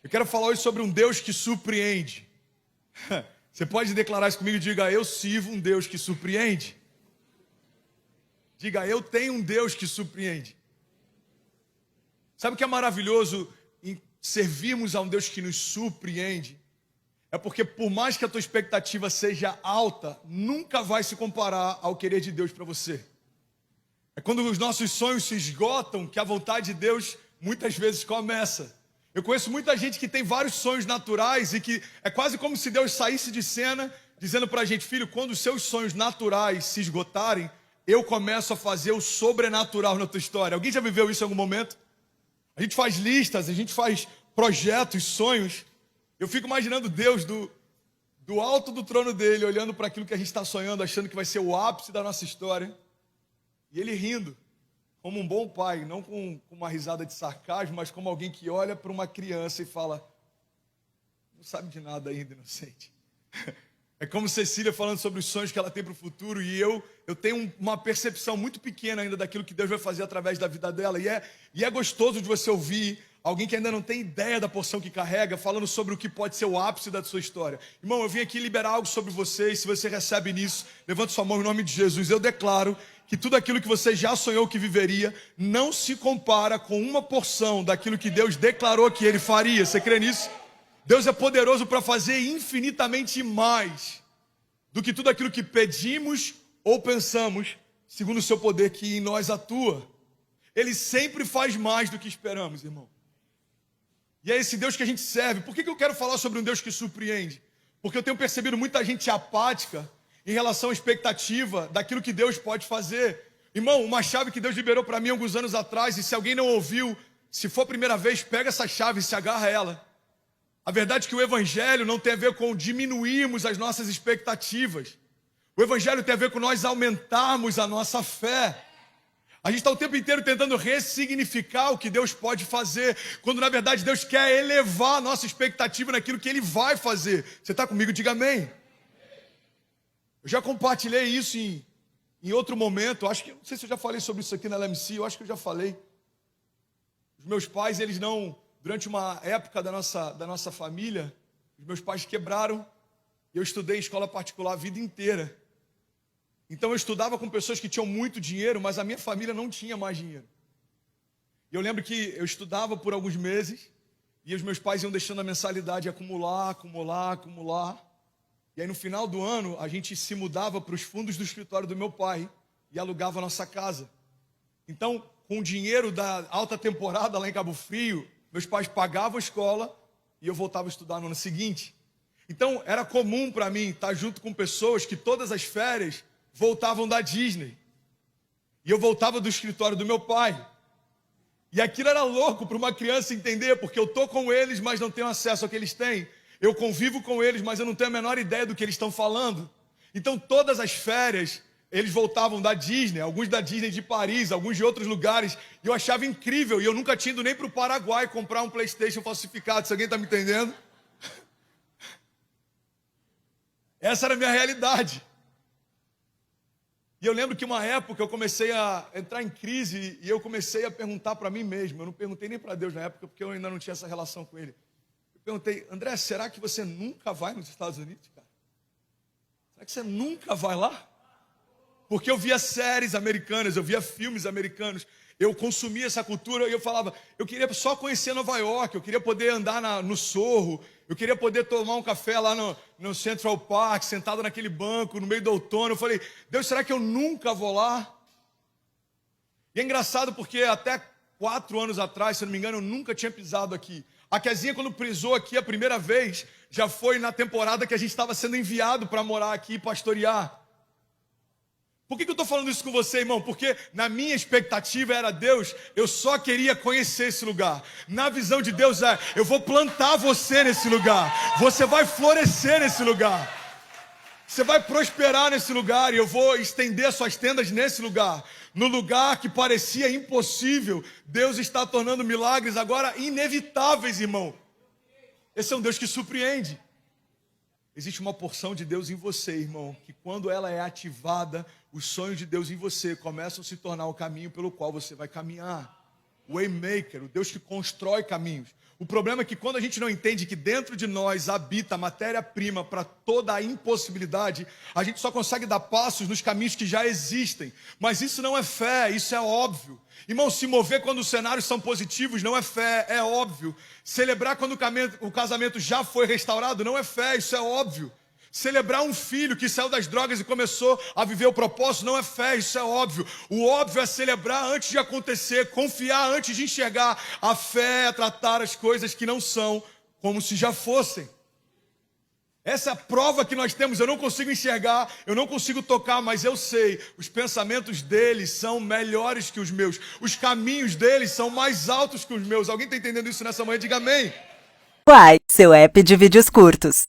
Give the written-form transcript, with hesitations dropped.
Eu quero falar hoje sobre um Deus que surpreende. Você pode declarar isso comigo? Diga, eu sirvo um Deus que surpreende. Diga, eu tenho um Deus que surpreende. Sabe o que é maravilhoso em servirmos a um Deus que nos surpreende? É porque por mais que a tua expectativa seja alta, nunca vai se comparar ao querer de Deus para você. É quando os nossos sonhos se esgotam que a vontade de Deus muitas vezes começa. Eu conheço muita gente que tem vários sonhos naturais e que é quase como se Deus saísse de cena dizendo para a gente, filho, quando os seus sonhos naturais se esgotarem, eu começo a fazer o sobrenatural na tua história. Alguém já viveu isso em algum momento? A gente faz listas, a gente faz projetos, sonhos. Eu fico imaginando Deus do alto do trono dele, olhando para aquilo que a gente está sonhando, achando que vai ser o ápice da nossa história. E ele rindo, como um bom pai, não com uma risada de sarcasmo, mas como alguém que olha para uma criança e fala, não sabe de nada ainda, inocente. É como Cecília falando sobre os sonhos que ela tem para o futuro, e eu tenho uma percepção muito pequena ainda daquilo que Deus vai fazer através da vida dela. E é gostoso de você ouvir alguém que ainda não tem ideia da porção que carrega, falando sobre o que pode ser o ápice da sua história. Irmão, eu vim aqui liberar algo sobre você, e se você recebe nisso, levante sua mão em nome de Jesus. Eu declaro que tudo aquilo que você já sonhou que viveria, não se compara com uma porção daquilo que Deus declarou que Ele faria. Você crê nisso? Deus é poderoso para fazer infinitamente mais do que tudo aquilo que pedimos ou pensamos, segundo o seu poder que em nós atua. Ele sempre faz mais do que esperamos, irmão. E é esse Deus que a gente serve. Por que eu quero falar sobre um Deus que surpreende? Porque eu tenho percebido muita gente apática em relação à expectativa daquilo que Deus pode fazer. Irmão, uma chave que Deus liberou para mim alguns anos atrás, e se alguém não ouviu, se for a primeira vez, pega essa chave e se agarra a ela. A verdade é que o Evangelho não tem a ver com diminuirmos as nossas expectativas. O Evangelho tem a ver com nós aumentarmos a nossa fé. A gente está o tempo inteiro tentando ressignificar o que Deus pode fazer, quando na verdade Deus quer elevar a nossa expectativa naquilo que Ele vai fazer. Você está comigo? Diga amém. Eu já compartilhei isso em outro momento, acho que, não sei se eu já falei sobre isso aqui na LMC, eu acho que eu já falei. Os meus pais, eles não, durante uma época da nossa família, os meus pais quebraram, e eu estudei em escola particular a vida inteira. Então eu estudava com pessoas que tinham muito dinheiro, mas a minha família não tinha mais dinheiro. E eu lembro que eu estudava por alguns meses, e os meus pais iam deixando a mensalidade acumular. E aí no final do ano, a gente se mudava para os fundos do escritório do meu pai e alugava a nossa casa. Então, com o dinheiro da alta temporada lá em Cabo Frio, meus pais pagavam a escola e eu voltava a estudar no ano seguinte. Então, era comum para mim estar junto com pessoas que todas as férias voltavam da Disney. E eu voltava do escritório do meu pai. E aquilo era louco para uma criança entender, porque eu estou com eles, mas não tenho acesso ao que eles têm. Eu convivo com eles, mas eu não tenho a menor ideia do que eles estão falando. Então, todas as férias, eles voltavam da Disney, alguns da Disney de Paris, alguns de outros lugares. E eu achava incrível, e eu nunca tinha ido nem para o Paraguai comprar um PlayStation falsificado, se alguém está me entendendo. Essa era a minha realidade. E eu lembro que uma época eu comecei a entrar em crise e eu comecei a perguntar para mim mesmo. Eu não perguntei nem para Deus na época, porque eu ainda não tinha essa relação com Ele. Eu perguntei, André, será que você nunca vai nos Estados Unidos, cara? Será que você nunca vai lá? Porque eu via séries americanas, eu via filmes americanos, eu consumia essa cultura e eu falava, eu queria só conhecer Nova York, eu queria poder andar no Sorro, eu queria poder tomar um café lá no Central Park, sentado naquele banco, no meio do outono. Eu falei, Deus, será que eu nunca vou lá? E é engraçado porque até 4 anos atrás, se não me engano, eu nunca tinha pisado aqui. A Kezinha, quando pisou aqui a primeira vez, já foi na temporada que a gente estava sendo enviado para morar aqui e pastorear. Por que eu estou falando isso com você, irmão? Porque na minha expectativa era Deus, eu só queria conhecer esse lugar. Na visão de Deus eu vou plantar você nesse lugar. Você vai florescer nesse lugar. Você vai prosperar nesse lugar e eu vou estender suas tendas nesse lugar. No lugar que parecia impossível, Deus está tornando milagres agora inevitáveis, irmão. Esse é um Deus que surpreende. Existe uma porção de Deus em você, irmão, que quando ela é ativada, os sonhos de Deus em você começam a se tornar o caminho pelo qual você vai caminhar. Waymaker, o Deus que constrói caminhos. O problema é que quando a gente não entende que dentro de nós habita a matéria-prima para toda a impossibilidade, a gente só consegue dar passos nos caminhos que já existem. Mas isso não é fé, isso é óbvio. Irmão, se mover quando os cenários são positivos não é fé, é óbvio. Celebrar quando o casamento já foi restaurado não é fé, isso é óbvio. Celebrar um filho que saiu das drogas e começou a viver o propósito não é fé, isso é óbvio. O óbvio é celebrar antes de acontecer, confiar antes de enxergar. A fé é tratar as coisas que não são como se já fossem. Essa é a prova que nós temos. Eu não consigo enxergar, eu não consigo tocar, mas eu sei, os pensamentos deles são melhores que os meus. Os caminhos deles são mais altos que os meus. Alguém está entendendo isso nessa manhã? Diga amém. Uai, seu app de vídeos curtos.